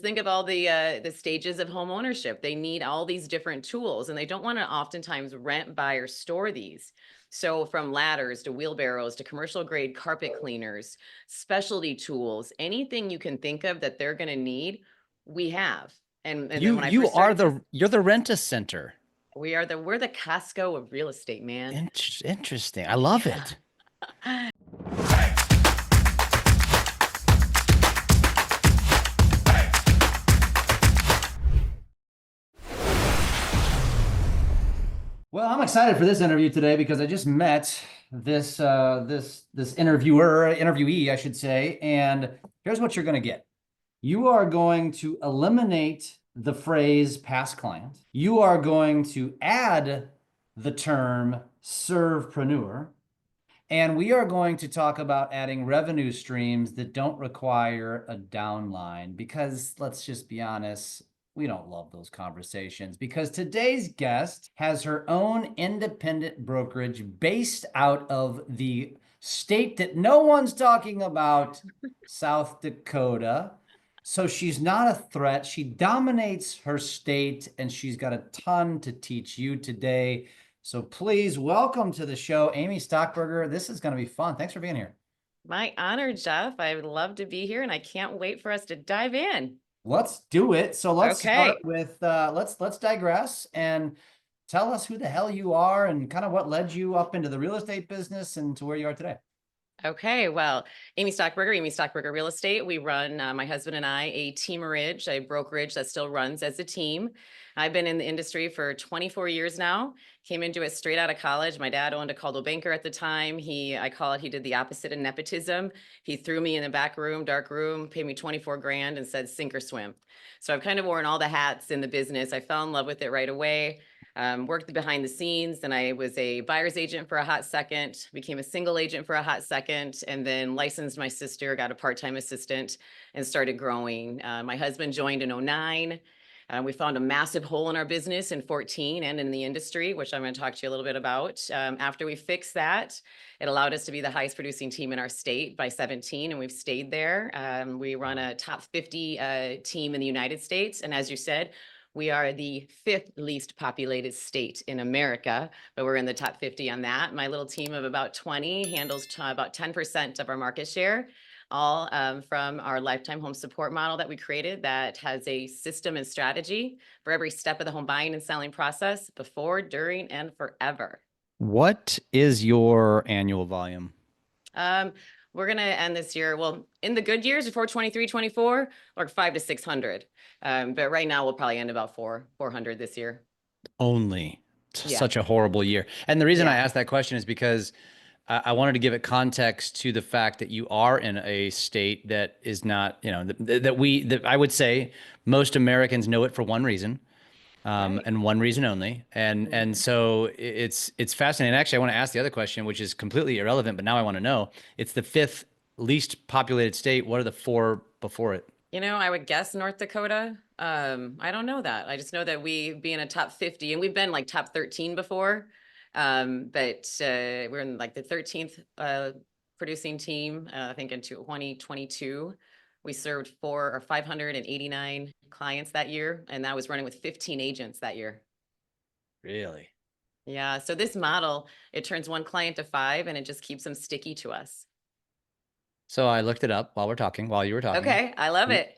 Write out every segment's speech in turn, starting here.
Think of all the stages of home ownership. They need all these different tools, and they don't want to oftentimes rent, buy, or store these. So from ladders to wheelbarrows to commercial grade carpet cleaners, specialty tools, anything you can think of that they're going to need, we have. And then when I first started, you're the rent-a-center. we're the Costco of real estate, man. Interesting. I love Yeah. it. Well, I'm excited for this interview today because I just met this interviewee, I should say, and here's what you're going to get. You are going to eliminate the phrase past client. You are going to add the term servpreneur. And we are going to talk about adding revenue streams that don't require a downline because let's just be honest, we don't love those conversations because today's guest has her own independent brokerage based out of the state that no one's talking about, South Dakota. So she's not a threat. She dominates her state and she's got a ton to teach you today. So please welcome to the show, Amy Stockberger. This is going to be fun. Thanks for being here. My honor, Jeff. I would love to be here, and I can't wait for us to dive in. Let's do it. So let's start Okay. with let's digress and tell us who the hell you are and kind of what led you up into the real estate business and to where you are today. Okay, well, Amy Stockberger Real Estate. We run, my husband and I, a teamerage, a brokerage that still runs as a team. I've been in the industry for 24 years now. Came into it straight out of college. My dad owned a Coldwell Banker at the time. I call it, he did the opposite of nepotism. He threw me in the back room, dark room, paid me 24 grand and said, sink or swim. So I've kind of worn all the hats in the business. I fell in love with it right away. Worked behind the scenes, and I was a buyer's agent for a hot second, became a single agent for a hot second, and then licensed my sister, got a part-time assistant, and started growing. My husband joined in 2009. We found a massive hole in our business in 2014 and in the industry, which I'm going to talk to you a little bit about. After we fixed that, it allowed us to be the highest producing team in our state by 2017, and we've stayed there. We run a top 50 team in the United States, and as you said, we are the 5th least populated state in America, but we're in the top 50 on that. My little team of about 20 handles about 10% of our market share, all from our lifetime home support model that we created that has a system and strategy for every step of the home buying and selling process before, during, and forever. What is your annual volume? We're going to end this year, well, in the good years before 23, 24, like 500 to 600. But right now we'll probably end about 400 this year. Only. Yeah. Such a horrible year. And the reason I Yeah. asked that question is because I wanted to give it context to the fact that you are in a state that is not, you know, that I would say most Americans know it for one reason. Right. And one reason only. And so it's fascinating. Actually, I want to ask the other question, which is completely irrelevant, but now I want to know. It's the 5th least populated state. What are the 4 before it? You know, I would guess North Dakota. I don't know that. I just know that we be in a top 50, and we've been like top 13 before. But we're in like the 13th producing team. I think in 2022, we served 589 clients that year, and that was running with 15 agents that year. Really? Yeah. So this model, it turns one client to 5, and it just keeps them sticky to us. So I looked it up while you were talking. Okay. I love it.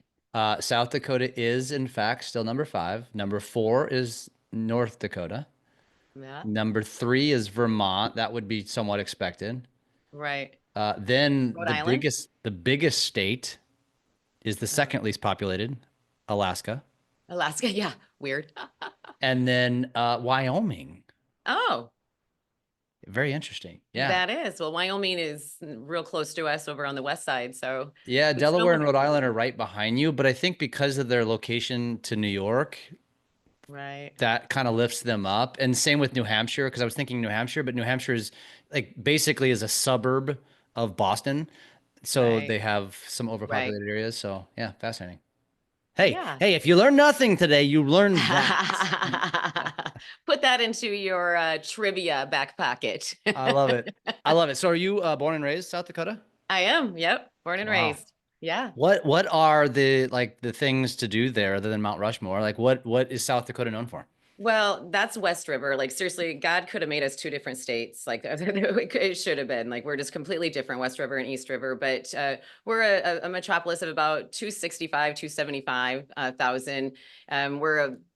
South Dakota is in fact still number 5. Number 4 is North Dakota. Yeah. Number 3 is Vermont. That would be somewhat expected. Right. Then Rhode Island. the biggest state is the second least populated, Alaska. Alaska. Yeah. Weird. And then Wyoming. Oh, Very interesting. Yeah. that is. Well, Wyoming is real close to us over on the west side. So Yeah, we still Delaware have and Rhode Island are right behind you, but I think because of their location to New York, right. that kind of lifts them up. And same with New Hampshire, because I was thinking New Hampshire, but New Hampshire is like basically is a suburb of Boston. So Right. they have some overpopulated areas. So yeah, fascinating. Hey, Yeah. hey, if you learn nothing today, you learned that. Put that into your trivia back pocket. I love it. I love it. So are you born and raised South Dakota? I am. Yep. Born and Wow. raised. Yeah. What are the things to do there other than Mount Rushmore? Like what is South Dakota known for? Well, that's West River. Like seriously, God could have made us two different states. Like it should have been. Like we're just completely different, West River and East River. But we're a metropolis of about 265, 275 thousand.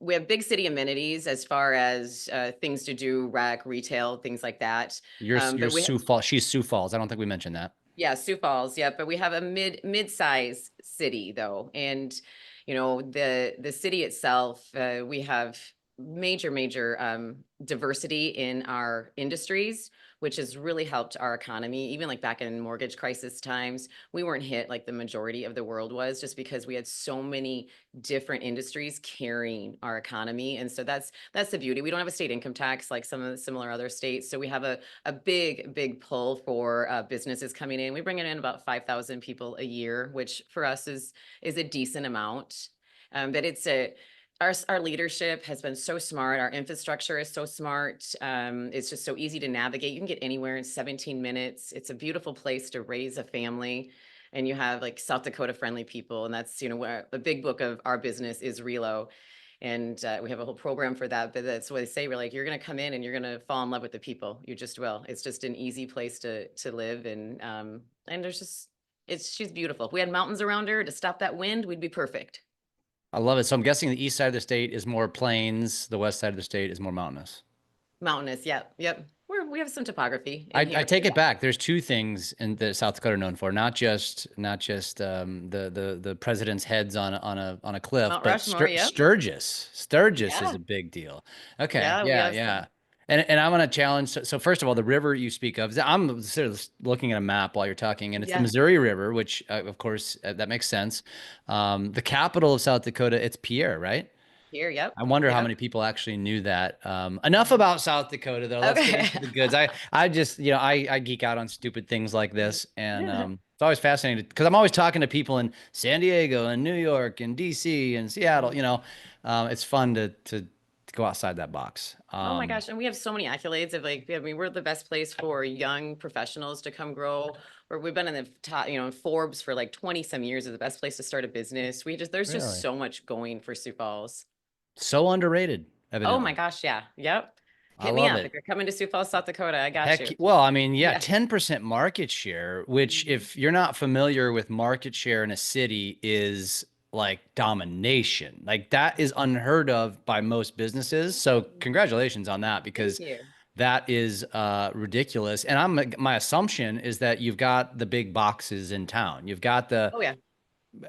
We have big city amenities as far as things to do, rec, retail, things like that. You're But we Sioux Falls. She's Sioux Falls. I don't think we mentioned that. Yeah, Sioux Falls. Yeah, but we have a mid-size city though, and the city itself, we have major diversity in our industries, which has really helped our economy. Even like back in mortgage crisis times, we weren't hit like the majority of the world was, just because we had so many different industries carrying our economy. And so that's the beauty. We don't have a state income tax like some of the similar other states, so we have a big pull for businesses coming in. We bring in about 5,000 people a year, which for us is a decent amount. But our leadership has been so smart. Our infrastructure is so smart. It's just so easy to navigate. You can get anywhere in 17 minutes. It's a beautiful place to raise a family. And you have like South Dakota friendly people. And that's, where the big book of our business is Relo. And we have a whole program for that. But that's what they say. We're like, you're going to come in and you're going to fall in love with the people. You just will. It's just an easy place to live. And she's beautiful. If we had mountains around her to stop that wind, we'd be perfect. I love it. So I'm guessing the east side of the state is more plains, the west side of the state is more mountainous. Mountainous. Yep. We have some topography in I here. take it back. There's two things in the South Dakota known for, not just the president's heads on a cliff, Mount but Rushmore. Yep. Sturgis. Sturgis is Yeah. a big deal. Okay, Yeah. We yeah, have yeah. some. And I'm gonna challenge. So first of all, the river you speak of, I'm sort of looking at a map while you're talking, and it's the Yeah. Missouri River, which of course that makes sense. The capital of South Dakota, it's Pierre, right? Here. Yep. I wonder how Yep. many people actually knew that. Enough about South Dakota, though. Let's get Okay. into the goods. I just, I geek out on stupid things like this, and it's always fascinating because I'm always talking to people in San Diego and New York and DC and Seattle. It's fun to go outside that box. Oh my gosh. And we have so many accolades of like, I mean, we're the best place for young professionals to come grow. Or we've been in the top, Forbes for like 20 some years, is the best place to start a business. There's just Really, so much going for Sioux Falls. so underrated, Oh my evidently. gosh. Yeah. Yep. I Hit me love up. it. If you're coming to Sioux Falls, South Dakota, I got Heck, you. well, I mean, yeah, Yeah. 10% market share, which Mhm. if you're not familiar with market share in a city is like domination. Like that is unheard of by most businesses. So congratulations on that Thank because you. that is ridiculous. And my assumption is that you've got the big boxes in town. You've got Oh yeah.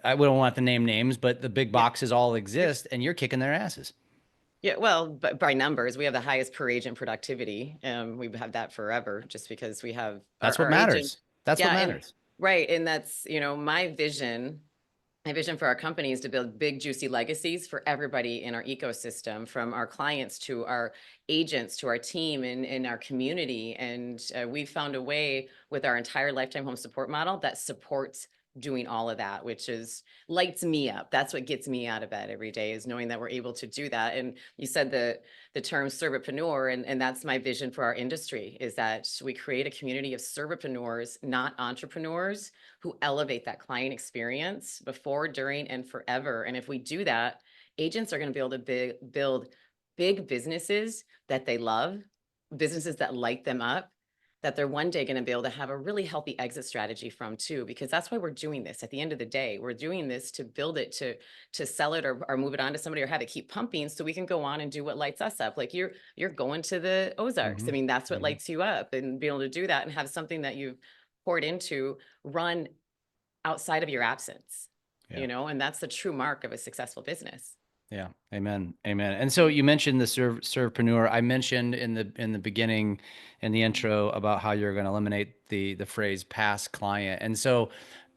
I wouldn't want to name names, but the big Yeah. boxes all Yep. exist and you're kicking their asses. Yeah, well, but by numbers, we have the highest per agent productivity. We've had that forever just because we have That's what our agent. matters. That's what Yeah, and matters. right. And that's, my vision. My vision for our company is to build big, juicy legacies for everybody in our ecosystem, from our clients to our agents to our team and in our community. And we've found a way with our entire lifetime home support model that supports doing all of that, which is lights me up. That's what gets me out of bed every day, is knowing that we're able to do that. And you said the term servpreneur, and that's my vision for our industry, is that we create a community of servpreneurs, not entrepreneurs, who elevate that client experience before, during, and forever. And if we do that, agents are going to be able to build big businesses that they love, businesses that light them up, that they're one day going to be able to have a really healthy exit strategy from too, because that's why we're doing this. At the end of the day, we're doing this to build it, to sell it, or move it on to somebody, or have it keep pumping so we can go on and do what lights us up. Like you're going to the Ozarks. I Hmm. mean, that's what Hmm. lights you up, and being able to do that and have something that you've poured into run outside of your absence, Yeah. and that's the true mark of a successful business. Yeah. Amen. Amen. And so you mentioned the servpreneur. I mentioned in the beginning in the intro about how you're going to eliminate the phrase past client. And so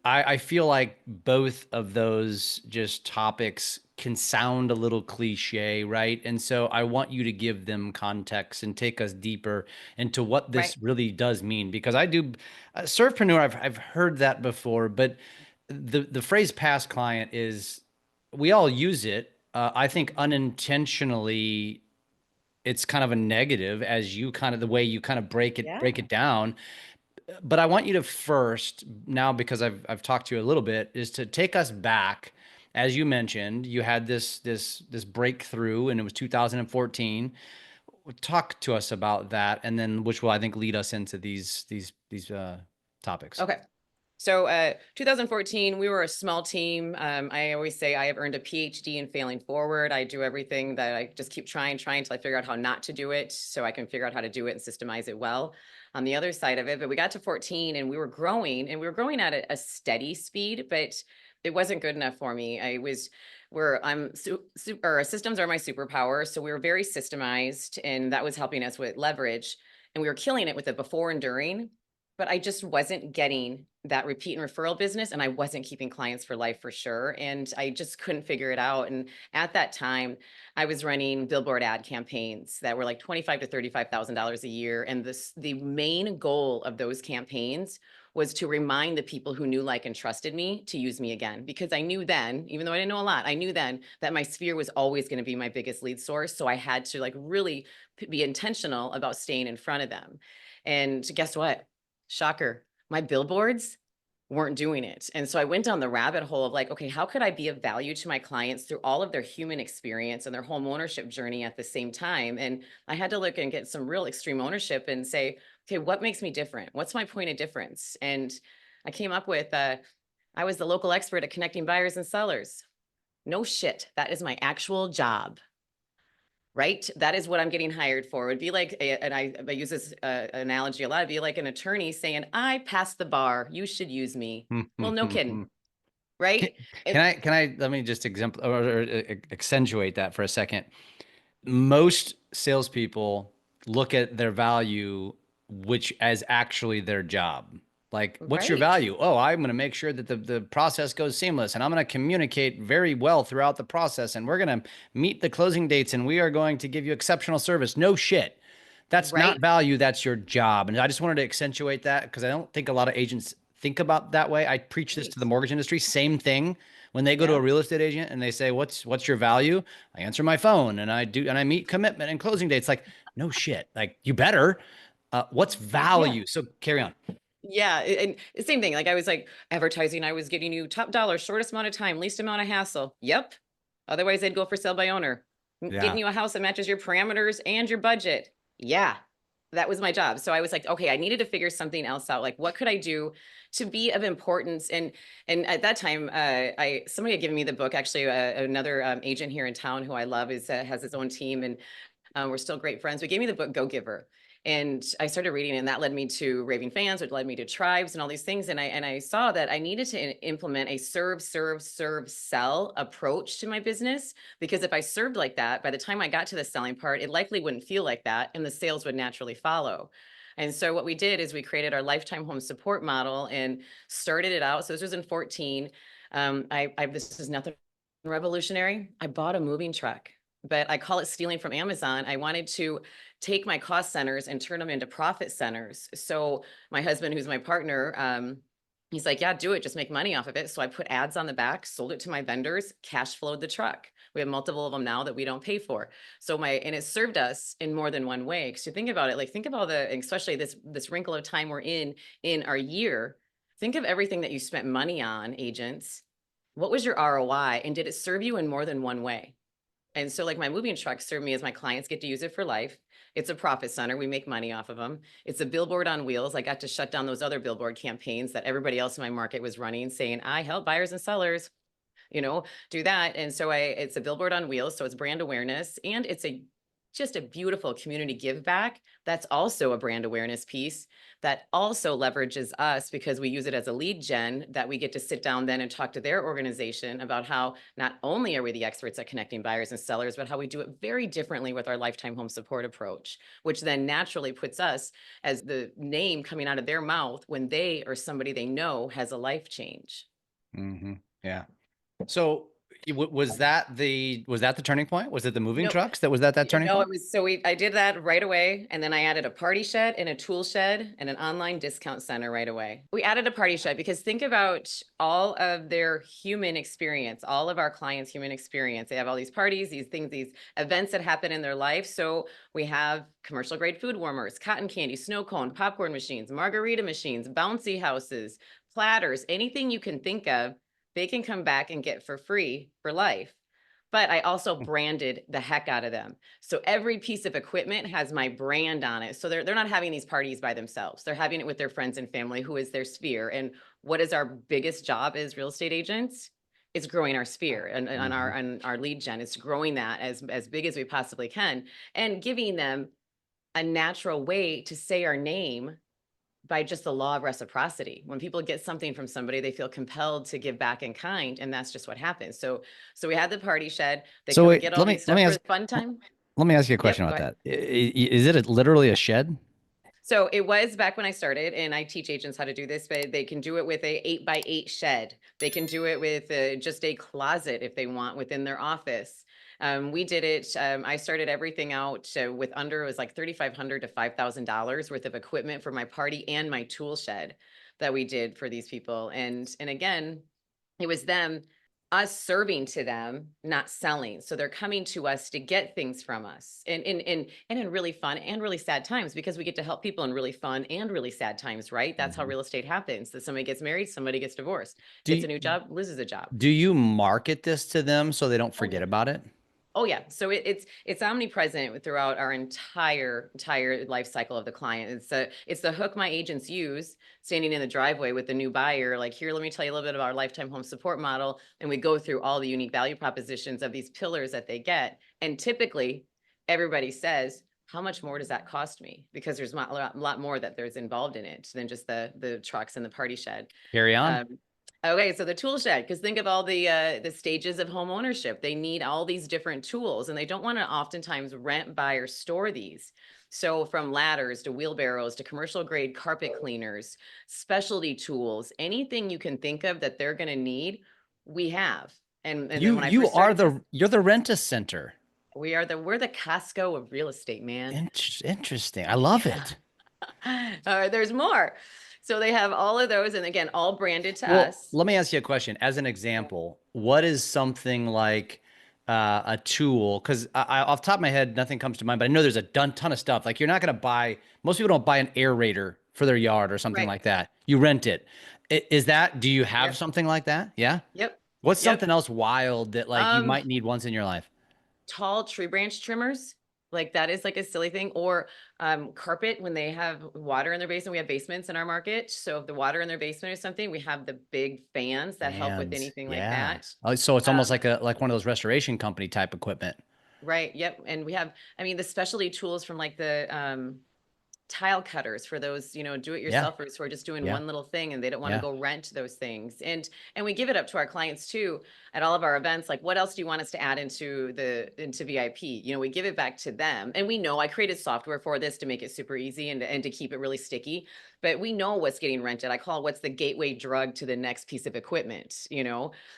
I feel like both of those just topics can sound a little cliche, right? And so I want you to give them context and take us deeper into what Right. this really does mean because I do servpreneur, I've heard that before, but the phrase past client is we all use it. I think Mhm. unintentionally, it's kind of a negative as you kind of the way you kind of break it Yeah. down. but I want you to first now, because I've talked to you a little bit, is to take us back. As you mentioned, you had this breakthrough, and it was 2014. Talk to us about that, and then which will, I think, lead us into these topics. Okay. So 2014, we were a small team. I always say I have earned a PhD in failing forward. I do everything that I just keep trying until I figure out how not to do it, so I can figure out how to do it and systemize it well on the other side of it. But we got to 14 and we were growing, and we were growing at a steady speed, but it wasn't good enough for me. Systems are my superpower. So we were very systemized, and that was helping us with leverage, and we were killing it with the before and during. But I just wasn't getting that repeat and referral business, and I wasn't keeping clients for life for sure. And I just couldn't figure it out. And at that time, I was running billboard ad campaigns that were like $25,000 to $35,000 a year. And the main goal of those campaigns was to remind the people who knew, like, and trusted me to use me again. Because I knew then, even though I didn't know a lot, I knew then that my sphere was always going to be my biggest lead source. So I had to like really be intentional about staying in front of them. And guess what? Shocker, my billboards weren't doing it. And so I went down the rabbit hole of like, okay, how could I be of value to my clients through all of their human experience and their home ownership journey at the same time? And I had to look and get some real extreme ownership and say, okay, what makes me different? What's my point of difference? And I came up with, I was the local expert at connecting buyers and sellers. No shit, that is my actual job. Right? That is what I'm getting hired for. It would be like, and I use this analogy a lot. It'd be like an attorney saying, I passed the bar, you should use me. Well, no kidding. Right? Can I let me just accentuate that for a second. Most salespeople look at their value, which as actually their job. Like, what's your Right. value? Oh, I'm going to make sure that the process goes seamless, and I'm going to communicate very well throughout the process, and we're going to meet the closing dates, and we are going to give you exceptional service. No shit. That's not Right. value. That's your job. And I just wanted to accentuate that because I don't think a lot of agents think about that way. I preach this Right. to the mortgage industry. Same thing. When they go to Yeah. a real estate agent and they say, what's your value? I answer my phone and I meet commitment and closing dates. Like, no shit. Like, you better. What's Yeah. value? So carry on. Yeah. And the same thing. Like I was like advertising, I was getting you top dollar, shortest amount of time, least amount of hassle. Yep. Otherwise they'd go for sale by owner. Getting Yeah. you a house that matches your parameters and your budget. Yeah. That was my job. So I was like, okay, I needed to figure something else out. Like, what could I do to be of importance? And at that time, somebody had given me the book. Actually, another agent here in town who I love has his own team, and we're still great friends. But gave me the book Go Giver, and I started reading it, and that led me to Raving Fans, which led me to Tribes and all these things. And I saw that I needed to implement a serve, sell approach to my business, because if I served like that, by the time I got to the selling part, it likely wouldn't feel like that, and the sales would naturally follow. And so what we did is we created our lifetime home support model and started it out. So this was in 14. This is nothing revolutionary. I bought a moving truck, but I call it stealing from Amazon. I wanted to take my cost centers and turn them into profit centers. So my husband, who's my partner, he's like, yeah, do it. Just make money off of it. So I put ads on the back, sold it to my vendors, cash flowed the truck. We have multiple of them now that we don't pay for. And it served us in more than one way. Because you think about it, like think about especially this wrinkle of time we're in our year. Think of everything that you spent money on, agents. What was your ROI, and did it serve you in more than one way? And so like my moving truck served me as my clients get to use it for life. It's a profit center. We make money off of them. It's a billboard on wheels. I got to shut down those other billboard campaigns that everybody else in my market was running, saying, I help buyers and sellers, do that. And so it's a billboard on wheels. So it's brand awareness, and it's just a beautiful community give back. That's also a brand awareness piece that also leverages us, because we use it as a lead gen that we get to sit down then and talk to their organization about how not only are we the experts at connecting buyers and sellers, but how we do it very differently with our lifetime home support approach, which then naturally puts us as the name coming out of their mouth when they or somebody they know has a life change. Yeah. So Was that the turning point? Was it the moving No, trucks that was that turning no, point? it was, I did that right away. And then I added a party shed and a tool shed and an online discount center right away. We added a party shed because think about all of their human experience, all of our clients' human experience. They have all these parties, these things, these events that happen in their life. So we have commercial grade food warmers, cotton candy, snow cone, popcorn machines, margarita machines, bouncy houses, platters, anything you can think of, they can come back and get for free for life. But I also branded the heck out of them. So every piece of equipment has my brand on it. So they're not having these parties by themselves. They're having it with their friends and family, who is their sphere. And what is our biggest job as real estate agents? It's growing our sphere and on our lead gen. It's growing that as big as we possibly can and giving them a natural way to say our name by just the law of reciprocity. When people get something from somebody, they feel compelled to give back in kind, and that's just what happens. So we had the party shed. They So come and wait, get all these let stuff me for ask the fun time. let me ask you a question Yep, go about ahead. that. Is it literally a shed? So it was back when I started, and I teach agents how to do this, but they can do it with a 8x8 shed. They can do it with just a closet if they want within their office. We did it. I started everything out with under, it was like $3,500 to $5,000 worth of equipment for my party and my tool shed that we did for these people. And again, it was them, us serving to them, not selling. So they're coming to us to get things from us and in really fun and really sad times, because we get to help people in really fun and really sad times, right? That's how Mhm. real estate happens. That somebody gets married, somebody gets divorced, Do gets a you, new job, loses a job. do you market this to them so they don't Oh yeah. forget about it? Oh yeah. So it's omnipresent throughout our entire life cycle of the client. It's the hook my agents use standing in the driveway with the new buyer. Like, here, let me tell you a little bit about our lifetime home support model, and we go through all the unique value propositions of these pillars that they get. And typically, everybody says, "How much more does that cost me?" Because there's a lot more that there's involved in it than just the trucks and the party shed. Carry on. Okay, so the tool shed, because think of all the stages of home ownership. They need all these different tools, and they don't want to oftentimes rent, buy, or store these. So from ladders to wheelbarrows to commercial grade carpet cleaners, specialty tools, anything you can think of that they're going to need, we have. And then when I You first are started, you're the rent-a center. we're the Costco of real estate, man. Interesting. I love Yeah. it. There's more. So they have all of those, and again, all branded to Well, us. let me ask you a question. As an example, what is something like a tool? Because off the top of my head, nothing comes to mind, but I know there's a ton of stuff. Like, you're not going to buy, most people don't buy an aerator for their yard or something Right. like that. You rent it. Do you have Yep. something like that? Yeah. Yep. What's Yep. something else wild that like you Um, might need once in your life? Tall tree branch trimmers, like that is like a silly thing, or carpet when they have water in their basement. We have basements in our market. So if the water in their basement or something, we have the big fans that help with Fans. anything like that. Yes. Oh, so it's almost Um, like one of those restoration company type equipment. right. Yep. And we have, I mean, the specialty tools from like the tile cutters for those, do it Yeah. yourselfers who are just doing Yeah. one little thing and they don't want to Yeah. go rent those things. And we give it up to our clients too at all of our events. Like, what else do you want us to add into VIP? We give it back to them. And we know I created software for this to make it super easy and to keep it really sticky. But we know what's getting rented. I call it what's the gateway drug to the next piece of equipment.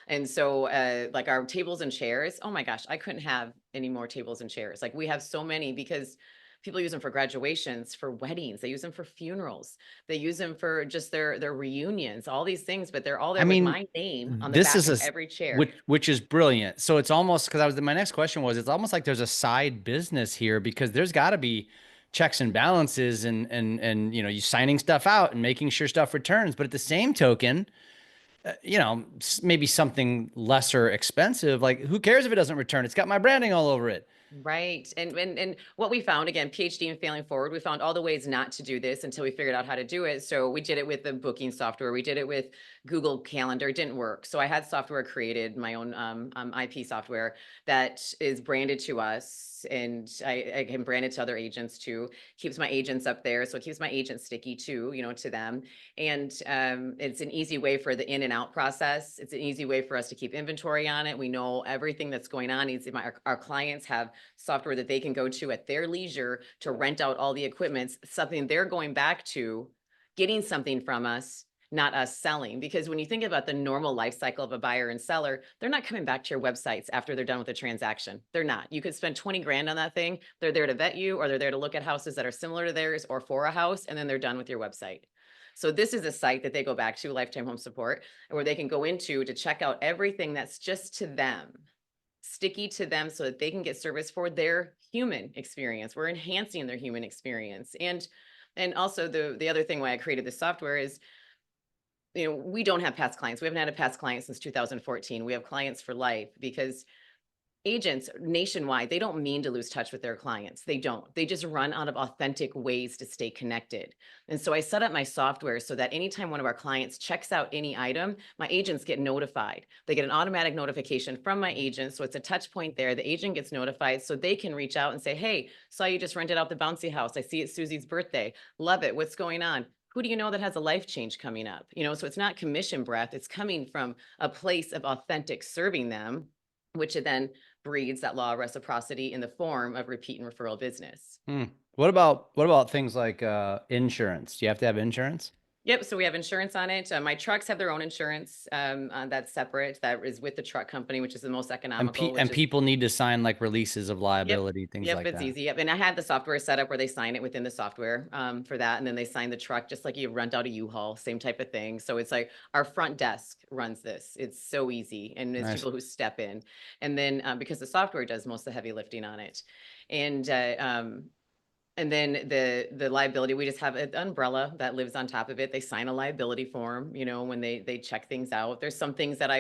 And so like our tables and chairs, oh my gosh, I couldn't have any more tables and chairs. Like, we have so many because people use them for graduations, for weddings. They use them for funerals. They use them for just their reunions, all these things, but they're all I there with mean, my name on the this back is of every chair. which is brilliant. So it's almost, because my next question was, it's almost like there's a side business here, because there's got to be checks and balances and you signing stuff out and making sure stuff returns. But at the same token, maybe something lesser expensive, like, who cares if it doesn't return? It's got my branding all over it. Right. And what we found, again, PhD in failing forward, we found all the ways not to do this until we figured out how to do it. So we did it with the booking software. We did it with Google Calendar. It didn't work. So I had software created, my own IP software that is branded to us. And I can brand it to other agents too. Keeps my agents up there. So it keeps my agents sticky too, to them. And it's an easy way for the in and out process. It's an easy way for us to keep inventory on it. We know everything that's going on. Our clients have software that they can go to at their leisure to rent out all the equipment, something they're going back to, getting something from us, not us selling. Because when you think about the normal life cycle of a buyer and seller, they're not coming back to your websites after they're done with the transaction. They're not. You could spend 20 grand on that thing. They're there to vet you, or they're there to look at houses that are similar to theirs or for a house, and then they're done with your website. So this is a site that they go back to, Lifetime Home Support, where they can go into to check out everything that's just to them, sticky to them, so that they can get service for their human experience. We're enhancing their human experience. And also the other thing why I created this software is, we don't have past clients. We haven't had a past client since 2014. We have clients for life, because agents nationwide, they don't mean to lose touch with their clients. They don't. They just run out of authentic ways to stay connected. And so I set up my software so that anytime one of our clients checks out any item, my agents get notified. They get an automatic notification from my agent. So it's a touch point there. The agent gets notified so they can reach out and say, hey, saw you just rented out the bouncy house. I see it's Susie's birthday. Love it. What's going on? Who do you know that has a life change coming up? So it's not commission breath. It's coming from a place of authentic serving them, which then breeds that law of reciprocity in the form of repeat and referral business. What about things like insurance? Do you have to have insurance? Yep. So we have insurance on it. My trucks have their own insurance that's separate. That is with the truck company, which is the most economical. And people need to sign like releases of Yep. liability, things Yep, like it's that. easy. Yep. And I had the software set up where they sign it within the software for that. And then they sign the truck just like you rent out a U-Haul, same type of thing. So it's like our front desk runs this. It's so easy. And it's Nice. people who step in. And then because the software does most of the heavy lifting on it. And then the liability, we just have an umbrella that lives on top of it. They sign a liability form, when they check things out. There's some things that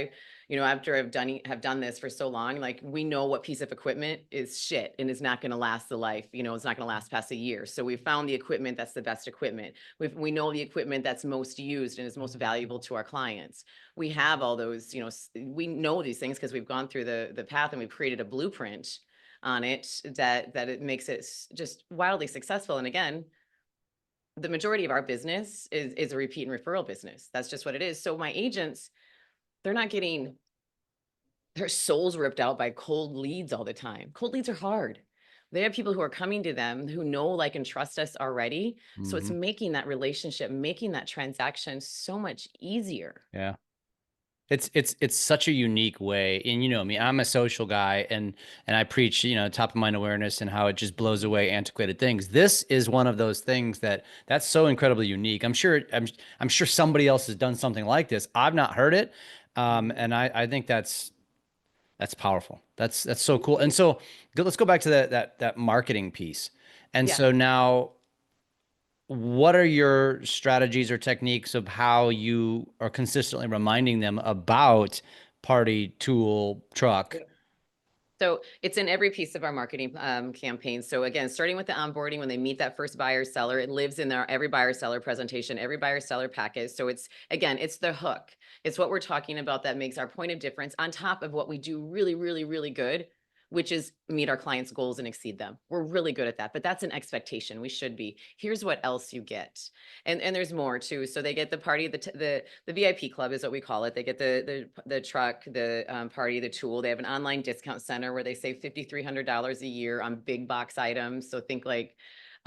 after I've done this for so long, like we know what piece of equipment is shit and is not going to last the life, it's not going to last past a year. So we found the equipment that's the best equipment. We know the equipment that's most used and is most valuable to our clients. We have all those, we know these things because we've gone through the path, and we've created a blueprint on it that it makes it just wildly successful. And again, the majority of our business is a repeat and referral business. That's just what it is. So my agents, they're not getting their souls ripped out by cold leads all the time. Cold leads are hard. They have people who are coming to them who know, like, and trust us already. So it's making that relationship, making that transaction so much easier. Yeah. It's such a unique way. And you know me, I'm a social guy, and I preach, top of mind awareness and how it just blows away antiquated things. This is one of those things that's so incredibly unique. I'm sure somebody else has done something like this. I've not heard it. And I think that's powerful. That's so cool. And so let's go back to that marketing piece. And Yeah. so now, what are your strategies or techniques of how you are consistently reminding them about party, tool, truck? So it's in every piece of our marketing campaign. So again, starting with the onboarding, when they meet that first buyer seller, it lives in every buyer seller presentation, every buyer seller package. So it's the hook. It's what we're talking about that makes our point of difference on top of what we do really, really, really good, which is meet our clients' goals and exceed them. We're really good at that, but that's an expectation. We should be. Here's what else you get. And there's more too. So they get the party, the VIP club is what we call it. They get the truck, the party, the tool. They have an online discount center where they save $5,300 a year on big box items. So think like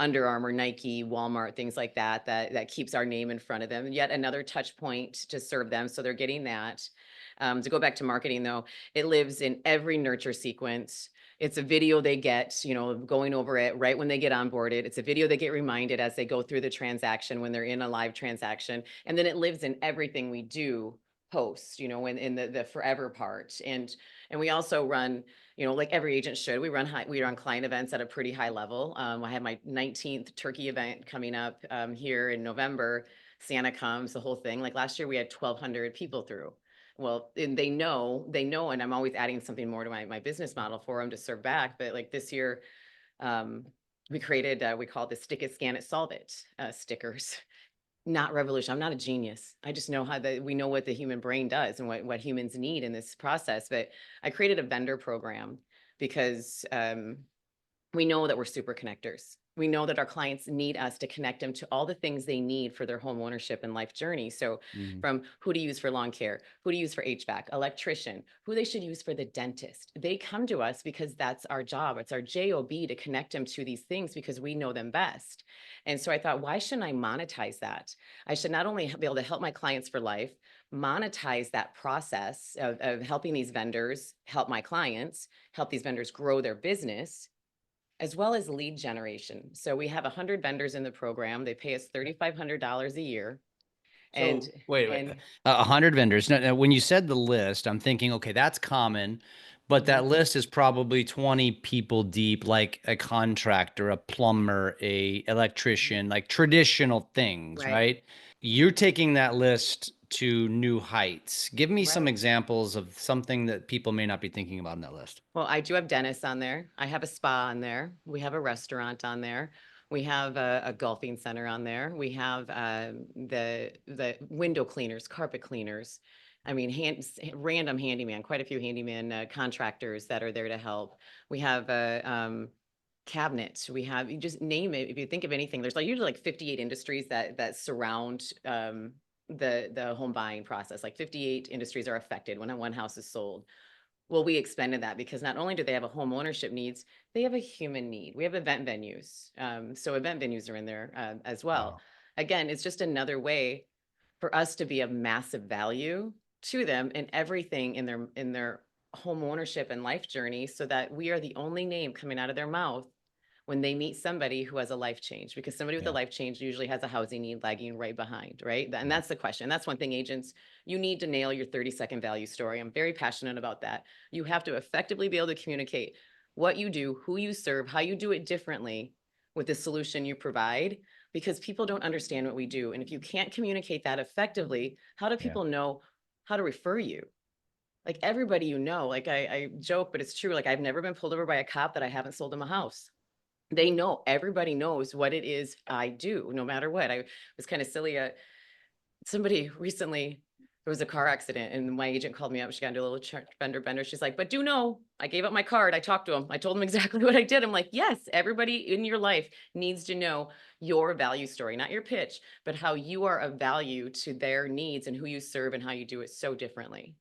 Under Armour, Nike, Walmart, things like that keeps our name in front of them. Yet another touch point to serve them. So they're getting that. To go back to marketing though, it lives in every nurture sequence. It's a video they get, going over it right when they get onboarded. It's a video they get reminded as they go through the transaction when they're in a live transaction. And then it lives in everything we do post, when in the forever part. And we also run, like every agent should, we run client events at a pretty high level. I have my 19th turkey event coming up here in November. Santa comes, the whole thing. Like last year we had 1,200 people through. Well, and they know, and I'm always adding something more to my business model for them to serve back. But like this year, we created, we call it the stick it, scan it, solve it stickers. Not revolution. I'm not a genius. I just know we know what the human brain does and what humans need in this process. But I created a vendor program because we know that we're super connectors. We know that our clients need us to connect them to all the things they need for their home ownership and life journey. So Mhm. from who to use for lawn care, who to use for HVAC, electrician, who they should use for the dentist. They come to us because that's our job. It's our job to connect them to these things because we know them best. And so I thought, why shouldn't I monetize that? I should not only be able to help my clients for life, monetize that process of helping these vendors help my clients, help these vendors grow their business, as well as lead generation. So we have 100 vendors in the program. They pay us $3,500 a year. And So wait, and 100 vendors. Now, when you said the list, I'm thinking, okay, that's common, but mhm, that list is probably 20 people deep, like a contractor, a plumber, a mhm, electrician, like traditional things, right, right? You're taking that list to new heights. Give me some right. examples of something that people may not be thinking about on that list. Well, I do have dentists on there. I have a spa on there. We have a restaurant on there. We have a golfing center on there. We have the window cleaners, carpet cleaners. I mean, random handyman, quite a few handyman contractors that are there to help. We have cabinets. We have, you just name it. If you think of anything, there's like usually like 58 industries that surround the home buying process. Like 58 industries are affected when one house is sold. Well, we expanded that because not only do they have a home ownership needs, they have a human need. We have event venues. So event venues are in there as well. Wow. Again, it's just another way for us to be of massive value to them in everything in their home ownership and life journey, so that we are the only name coming out of their mouth when they meet somebody who has a life change, because somebody with a Yeah. life change usually has a housing need lagging right behind, right? And Yeah. that's the question. That's one thing, agents, you need to nail your 30-second value story. I'm very passionate about that. You have to effectively be able to communicate what you do, who you serve, how you do it differently with the solution you provide, because people don't understand what we do. And if you can't communicate that effectively, how do Yeah. people know how to refer you? Like everybody, like I joke, but it's true. Like I've never been pulled over by a cop that I haven't sold them a house. They know, everybody knows what it is I do, no matter what. I was kind of silly. Somebody recently, there was a car accident and my agent called me up. She got into a little fender bender. She's like, but do know, I gave up my card. I talked to him. I told him exactly what I did. I'm like, yes, everybody in your life needs to know your value story, not your pitch, but how you are of value to their needs and who you serve and how you do it so differently.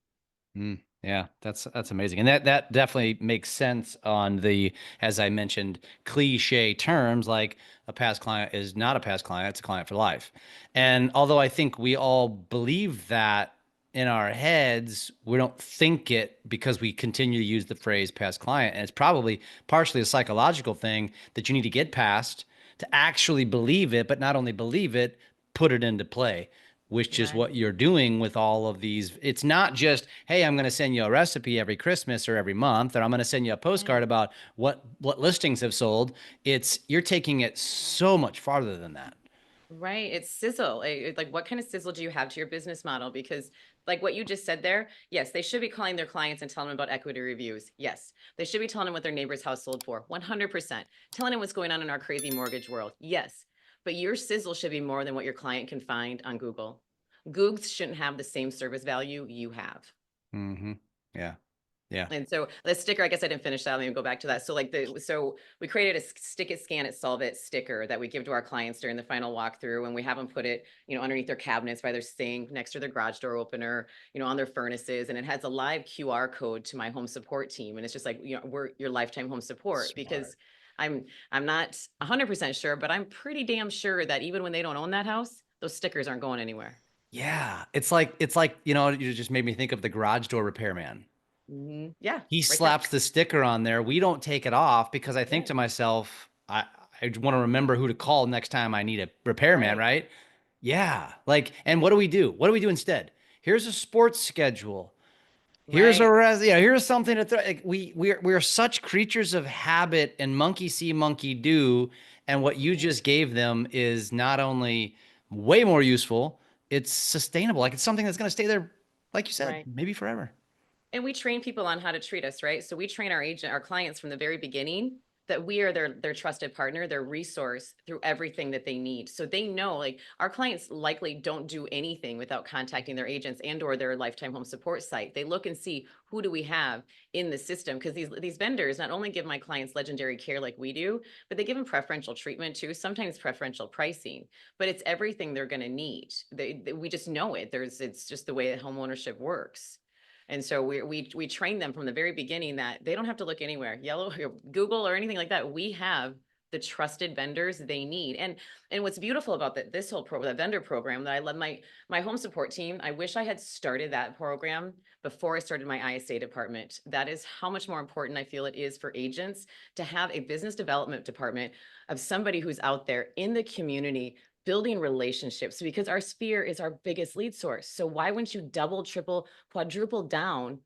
Yeah, that's amazing. And that definitely makes sense on the, as I mentioned, cliche terms like a past client is not a past client, it's a client for life. Right. And although I think we all believe that in our heads, we don't think it because we continue to use the phrase past client. And it's probably partially a psychological thing that you need to get past to actually believe it, but not only believe it, put it into play, which is Right. what you're doing with all of these. It's not just, hey, I'm going to send you a recipe every Christmas or every month, or I'm going to send you a Right. postcard about what listings have sold. It's you're taking it so much farther than that. Right. It's sizzle. Like, what kind of sizzle do you have to your business model? Because, like what you just said there, yes, they should be calling their clients and telling them about equity reviews. Yes. They should be telling them what their neighbor's house sold for. 100%. Telling them what's going on in our crazy mortgage world. Yes. But your sizzle should be more than what your client can find on Google. Googs shouldn't have the same service value you have. Mm-hmm. Yeah. Yeah. And so the sticker, I guess I didn't finish that. Let me go back to that. So we created a stick it, scan it, solve it sticker that we give to our clients during the final walkthrough, and we have them put it, underneath their cabinets by their sink, next to their garage door opener, on their furnaces, and it has a live QR code to my home support team, and it's just like, we're your lifetime home support, because Smart. I'm not 100% sure, but I'm pretty damn sure that even when they don't own that house, those stickers aren't going anywhere. Yeah. You just made me think of the garage door repairman. Yeah, He right there. slaps the sticker on there. We don't take it off because I think Yeah, to myself, I want to remember who to call next time I need a repairman, right, right? Yeah. Like, and what do we do? What do we do instead? Here's a sports schedule. Here's right, here's something to throw. Like we're such creatures of habit and monkey see, monkey do. And what you right, just gave them is not only way more useful, it's sustainable. Like it's something that's going to stay there, like you said, right. maybe forever. And we train people on how to treat us, right? So we train our clients from the very beginning that we are their trusted partner, their resource through everything that they need. So they know, like, our clients likely don't do anything without contacting their agents and or their lifetime home support site. They look and see, who do we have in the system? Because these vendors not only give my clients legendary care like we do, but they give them preferential treatment too, sometimes preferential pricing, but it's everything they're going to need. We just know it. It's just the way that home ownership works. And so we train them from the very beginning that they don't have to look anywhere, Google or anything like that. We have the trusted vendors they need. And what's beautiful about this whole the vendor program, that I love my home support team. I wish I had started that program before I started my ISA department. That is how much more important I feel it is for agents to have a business development department of somebody who's out there in the community building relationships, because our sphere is our biggest lead source. So why wouldn't you double, triple, quadruple down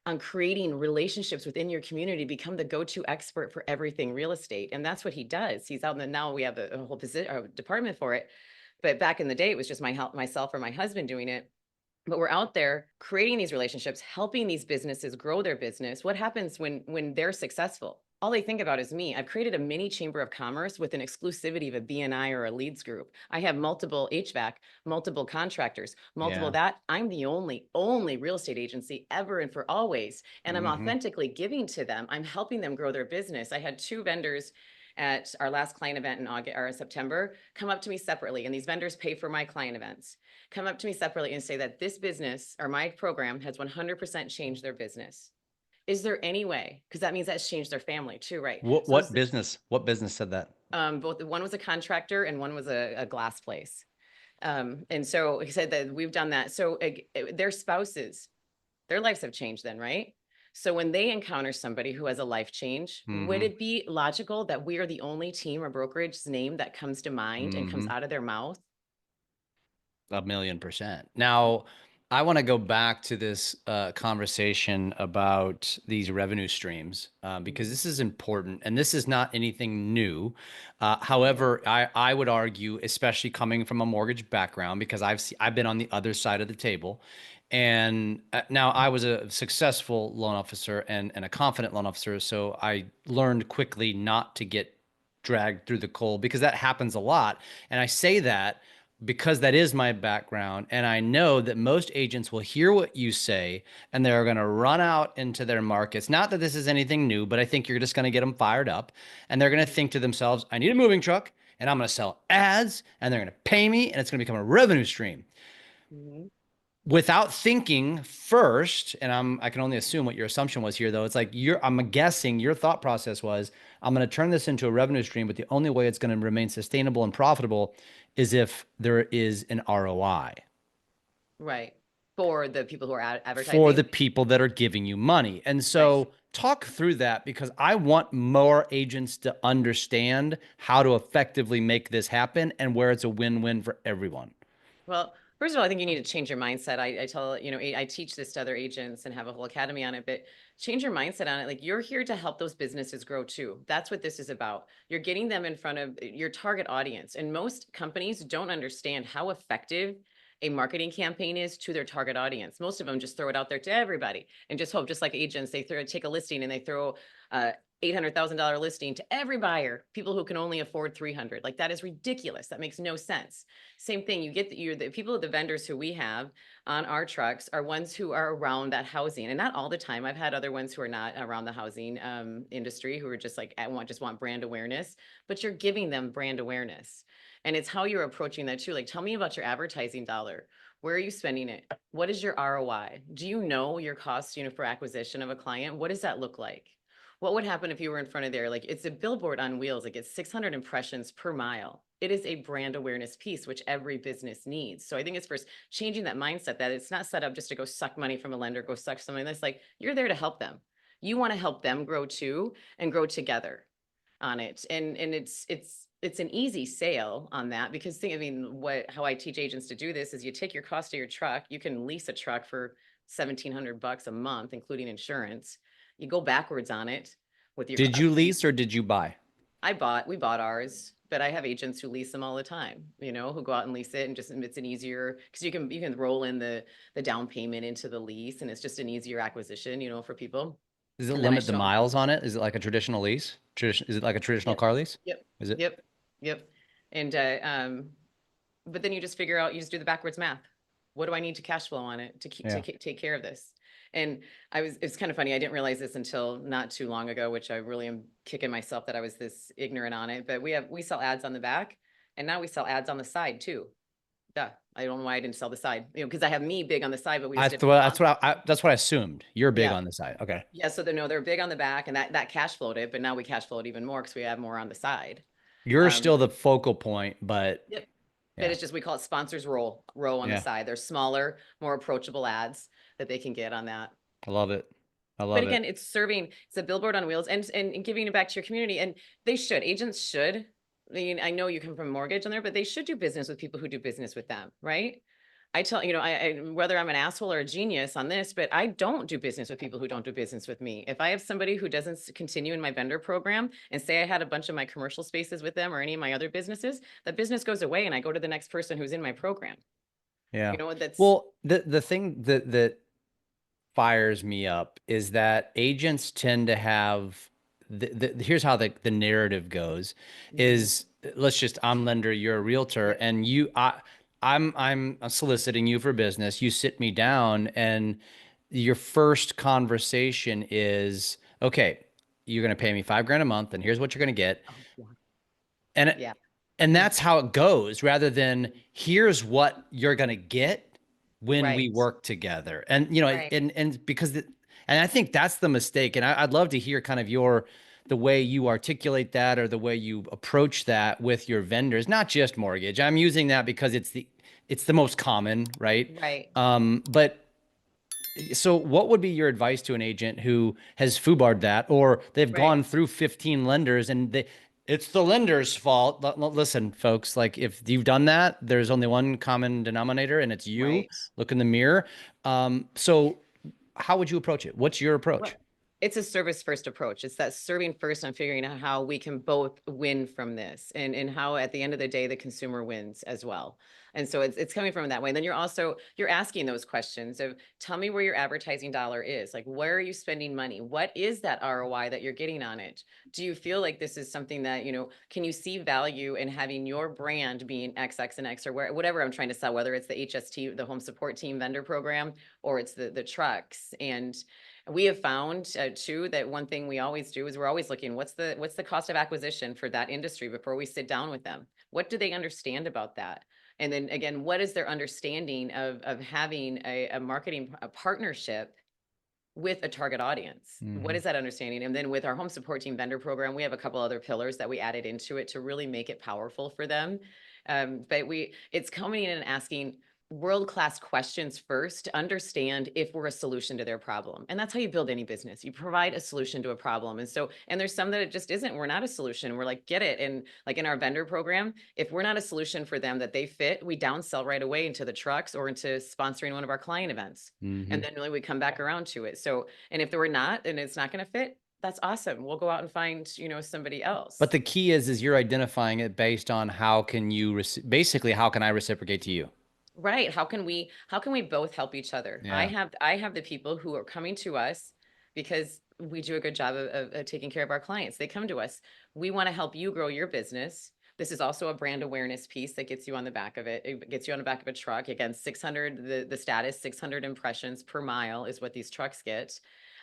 on creating relationships within your community, become the go-to expert for everything real estate? And that's what he does. He's out in the, now we have a whole department for it. But back in the day, it was just myself or my husband doing it. But we're out there creating these relationships, helping these businesses grow their business. What happens when they're successful? All they think about is me. I've created a mini chamber of commerce with an exclusivity of a BNI or a leads group. I have multiple HVAC, multiple contractors, multiple that. I'm the only real estate agency ever and for always. And I'm authentically giving to them. I'm helping them grow their business. I had 2 vendors at our last client event in August or September come up to me separately, and these vendors pay for my client events, come up to me separately and say that this business or my program has 100% changed their business. Is there any way? Because that means that's changed their family too, right? What business said that? Both, one was a contractor and one was a glass place. And so he said that we've done that. So their spouses, their lives have changed then, right? So when they encounter somebody who has a life change, would it be logical that we are the only team or brokerage's name that comes to mind and comes out of their mouth? 1,000,000%. Now, I want to go back to this conversation about these revenue streams because this is important and this is not anything new. However, I would argue, especially coming from a mortgage background, because I've been on the other side of the table. And now I was a successful loan officer and a confident loan officer. So I learned quickly not to get dragged through the coal because that happens a lot. And I say that because that is my background. And I know that most agents will hear what you say and they're going to run out into their markets. Not that this is anything new, but I think you're just going to get them fired up and they're going to think to themselves, I need a moving truck and I'm going to sell ads and they're going to pay me and it's going to become a revenue stream. Without thinking first, and I can only assume what your assumption was here, though. It's like I'm guessing your thought process was, I'm going to turn this into a revenue stream, but the only way it's going to remain sustainable and profitable is if there is an ROI. Right. For the people who are advertising. For the people that are giving you money. And so talk through that, because I want more agents to understand how to effectively make this happen and where it's a win-win for everyone. Well, first of all, I think you need to change your mindset. I tell, I teach this to other agents and have a whole academy on it, but change your mindset on it. Like, you're here to help those businesses grow too. That's what this is about. You're getting them in front of your target audience. And most companies don't understand how effective a marketing campaign is to their target audience. Most of them just throw it out there to everybody and just hope, just like agents, they take a listing and they throw $800,000 listing to every buyer, people who can only afford 300. Like, that is ridiculous. That makes no sense. Same thing. You get the people, the vendors who we have on our trucks are ones who are around that housing, and not all the time. I've had other ones who are not around the housing industry, who are just like, just want brand awareness, but you're giving them brand awareness. And it's how you're approaching that too. Like, tell me about your advertising dollar. Where are you spending it? What is your ROI? Do you know your cost, for acquisition of a client? What does that look like? What would happen if you were in front of there? Like, it's a billboard on wheels. It gets 600 impressions per mile. It is a brand awareness piece, which every business needs. So I think it's first changing that mindset, that it's not set up just to go suck money from a lender, go suck something. That's like, you're there to help them. You want to help them grow too and grow together on it. And it's an easy sale on that, because how I teach agents to do this is, you take your cost of your truck. You can lease a truck for $1,700 a month, including insurance. You go backwards on it with your. Did you lease or did you buy? We bought ours, but I have agents who lease them all the time, who go out and lease it, and just, it's an easier, because you can roll in the down payment into the lease, and it's just an easier acquisition, for people. Does it limit the miles on it? Is it like a traditional lease? Tradition, is it like a traditional Yep. car lease? Yep. Is it? Yep. Yep. And, but then you just figure out, you just do the backwards math. What do I need to cash flow on it to keep, Yeah. take care of this? And it's kind of funny. I didn't realize this until not too long ago, which I really am kicking myself that I was this ignorant on it, but we sell ads on the back, and now we sell ads on the side too. Duh. I don't know why I didn't sell the side, because I have me big on the side, but we just didn't. That's what I assumed. You're big Yeah. on the side. Okay. Yeah. So they're big on the back, and that cash flowed it, but now we cash flowed even more because we have more on the side. You're still the focal point, but Yep. But yeah. it's just, we call it sponsors row on the side. They're smaller, more approachable ads that they can get on that. I love it. I love But it. again, it's a billboard on wheels, and giving it back to your community. And agents should, I mean, I know you come from mortgage on there, but they should do business with people who do business with them, right? I tell, I whether I'm an asshole or a genius on this, but I don't do business with people who don't do business with me. If I have somebody who doesn't continue in my vendor program, and say I had a bunch of my commercial spaces with them or any of my other businesses, that business goes away and I go to the next person who's in my program. Yeah. That's, well, the thing that fires me up is that agents tend to have here's how the narrative goes is, I'm lender, you're a realtor, and I'm soliciting you for business. You sit me down, and your first conversation is, okay, you're going to pay me $5,000 a month, and here's what you're going to get. And yeah. And that's how it goes, rather than here's what you're going to get when we work together. And, and because, and I think that's the mistake. And I'd love to hear kind of the way you articulate that, or the way you approach that with your vendors, not just mortgage. I'm using that because it's the most common, right? Right. But so what would be your advice to an agent who has foobarred that, or they've gone through 15 lenders and it's the lender's fault? Listen, folks, like, if you've done that, there's only one common denominator, and it's you. Right. Look in the mirror. So how would you approach it? What's your approach? Well, it's a service first approach. It's that serving first and figuring out how we can both win from this, and how at the end of the day, the consumer wins as well. And so it's coming from that way. And then you're asking those questions of, tell me where your advertising dollar is. Like, where are you spending money? What is that ROI that you're getting on it? Do you feel like this is something that, can you see value in having your brand being X, X, and X, or whatever I'm trying to sell, whether it's the HST, the home support team vendor program, or it's the trucks. And we have found too, that one thing we always do is we're always looking, what's the cost of acquisition for that industry before we sit down with them? What do they understand about that? And then again, what is their understanding of having a marketing partnership with a target audience? What is that understanding? And then with our home support team vendor program, we have a couple other pillars that we added into it to really make it powerful for them. But it's coming in and asking world-class questions first to understand if we're a solution to their problem. And that's how you build any business. You provide a solution to a problem. And there's some that it just isn't. We're not a solution. We're like, get it. And like in our vendor program, if we're not a solution for them that they fit, we downsell right away into the trucks or into sponsoring one of our client events. And then really we come back around to it. So, and if we're not, and it's not going to fit, that's awesome. We'll go out and find, somebody else. But the key is you're identifying it based on how can I reciprocate to you? Right. How can we both help each other? Yeah. I have the people who are coming to us because we do a good job of taking care of our clients. They come to us. We want to help you grow your business. This is also a brand awareness piece that gets you on the back of it. It gets you on the back of a truck. Again, 600, the status, 600 impressions per mile is what these trucks get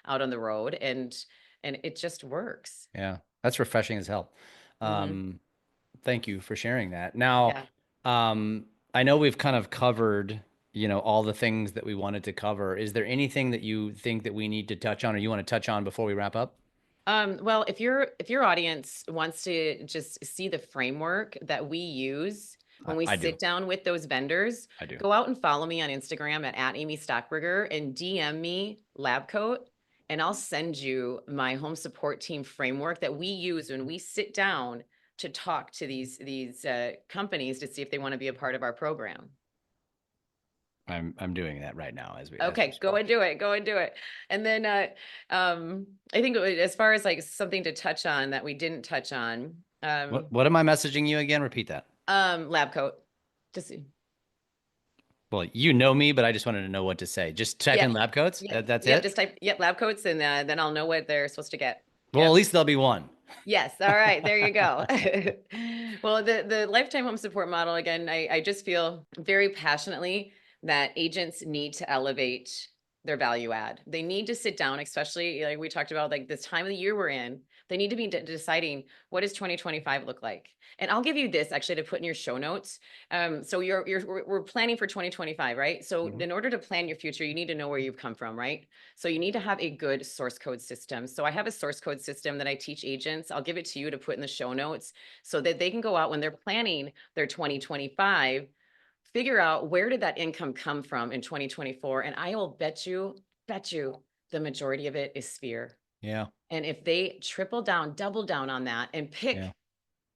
out on the road. And it just works. Yeah. That's refreshing as hell. Thank you for sharing that. Now, I know we've kind of covered, all the things that we wanted to cover. Is there anything that you think that we need to touch on, or you want to touch on before we wrap up? Well, if your audience wants to just see the framework that we use when we sit down with those vendors, go out and follow me on Instagram at Amy Stockberger and DM me lab coat, and I'll send you my home support team framework that we use when we sit down to talk to these companies to see if they want to be a part of our program. I'm doing that right now as we. Okay, go and do it. Go and do it. And then I think as far as like something to touch on that we didn't touch on. What am I messaging you again? Repeat that. Lab coat. Just. Well, you know me, but I just wanted to know what to say. Just type in lab coats. That's it. Just type lab coats, and then I'll know what they're supposed to get. Well, at least there'll be one. Yes. All right. There you go. Well, the lifetime home support model, again, I just feel very passionately that agents need to elevate their value add. They need to sit down, especially like we talked about, like this time of the year we're in. They need to be deciding, what does 2025 look like? And I'll give you this actually to put in your show notes. So we're planning for 2025, right? So Mhm. in order to plan your future, you need to know where you've come from, right? So you need to have a good source code system. So I have a source code system that I teach agents. I'll give it to you to put in the show notes so that they can go out when they're planning their 2025, figure out where did that income come from in 2024. And I will bet you the majority of it is sphere. Yeah. And if they triple down, double down on that and Yeah. pick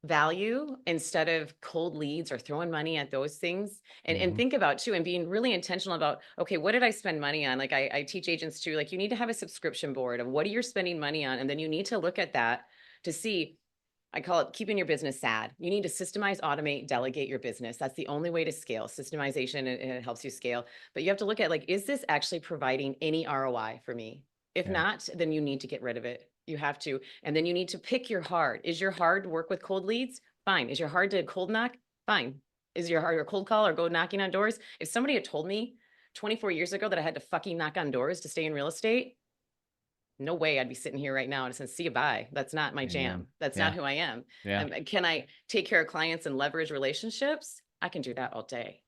value instead of cold leads or throwing money at those things, and Mhm. think about too and being really intentional about, okay, what did I spend money on? Like I teach agents too, like you need to have a subscription board of what are you spending money on, and then you need to look at that to see, I call it keeping your business sad. You need to systemize, automate, delegate your business. That's the only way to scale. Systemization, and it helps you scale. But you have to look at, like, is this actually providing any ROI for me? If Yeah. not, then you need to get rid of it. You have to. And then you need to pick your hard. Is your hard to work with cold leads? Fine. Is your hard to cold knock? Fine. Is your hard or cold call or go knocking on doors? If somebody had told me 24 years ago that I had to fucking knock on doors to stay in real estate, no way I'd be sitting here right now and saying, see you, bye. That's not my Amen. jam. That's not Yeah. who I am. Yeah. Can I take care of clients and leverage relationships? I can do that all day.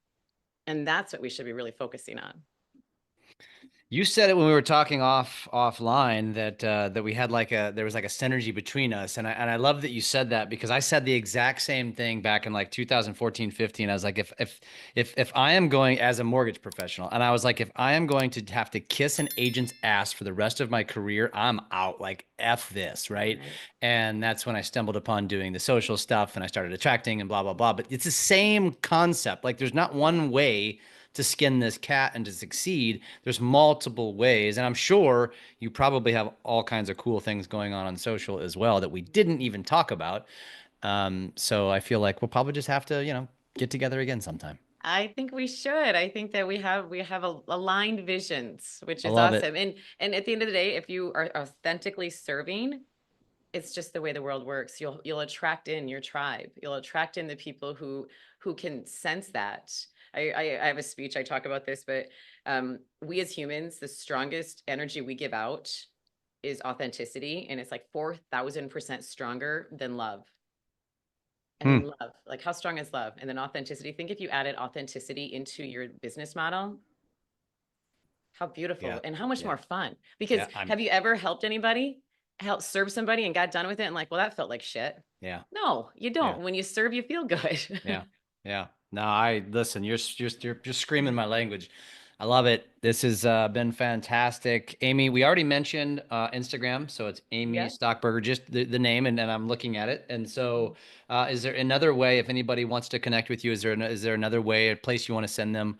And that's what we should be really focusing on. You said it when we were talking offline that that we had there was like a synergy between us, and I love that you said that because I said the exact same thing back in like 2014, 15. I was like, if I am going as a mortgage professional, and I was like, if I am going to have to kiss an agent's ass for the rest of my career, I'm out. Like F this, right? Right. And that's when I stumbled upon doing the social stuff, and I started attracting and blah blah blah. But it's the same concept. Like there's not one way to skin this cat and to succeed. There's multiple ways. And I'm sure you probably have all kinds of cool things going on social as well that we didn't even talk about. So I feel like we'll probably just have to, get together again sometime. I think we should. I think that we have aligned visions, which I is love it. awesome. And at the end of the day, if you are authentically serving, it's just the way the world works. You'll attract in your tribe. You'll attract in the people who can sense that. I have a speech, I talk about this, but we as humans, the strongest energy we give out is authenticity, and it's like 4,000% stronger than love. And Hmm. then love, like how strong is love? And then authenticity. Think if you added authenticity into your business model, how Yeah. beautiful and how much Yeah. more fun. Because Yeah. I'm, have you ever helped anybody, help serve somebody and got done with it and like, well, that felt like shit? yeah. No, you Yeah. don't. When you serve, you feel Yeah. good. Yeah. No, I listen, you're screaming my language. I love it. This has been fantastic. Amy, we already mentioned Instagram. So it's Amy Yep. Stockberger, just the name, and I'm looking at it. And so is there another way, if anybody wants to connect with you, is there another way, a place you want to send them?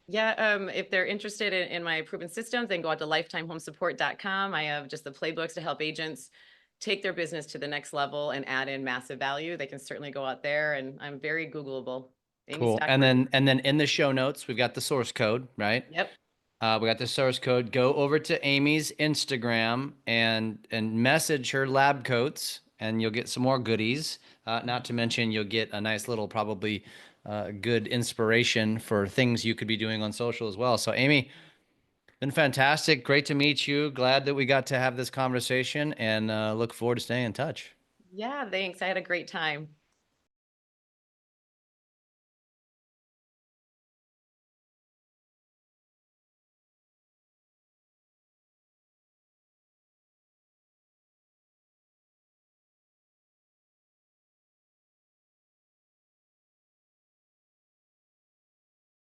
Yeah, if they're interested in my proven systems, they can go out to lifetimehomesupport.com. I have just the playbooks to help agents take their business to the next level and add in massive value. They can certainly go out there, and I'm very Googleable. Amy Cool. Stockberger. And then in the show notes, we've got the source code, right? Yep. We got the source code. Go over to Amy's Instagram and message her lab coats, and you'll get some more goodies. Not to mention, you'll get a nice little, probably good inspiration for things you could be doing on social as well. So, Amy, been fantastic. Great to meet you. Glad that we got to have this conversation, and look forward to staying in touch. Yeah, thanks. I had a great time.